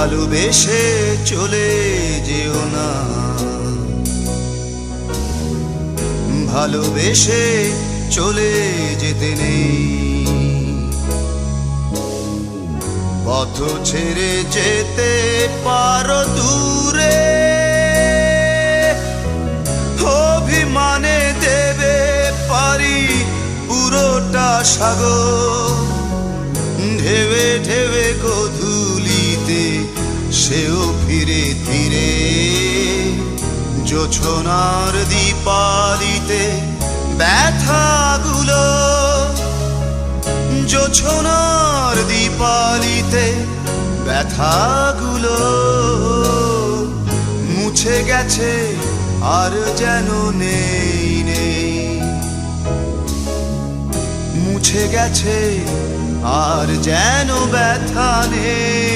ভালোবেসে চলে যেও না, ভালোবেসে চলে যেতে নেই। পথ ছেড়ে যেতে পারো দূরে, অভিমানে দেবে পারি পুরোটা সাগর। ঢেবে ঢেবে গোধূলিতে সেও ফিরে ফিরে, জোছনার দীপালিতে ব্যথাগুলো, জোছনার দীপালিতে ব্যথাগুলো মুছে গেছে আর যেন নেই নেই, মুছে গেছে আর যেন ব্যথা নেই।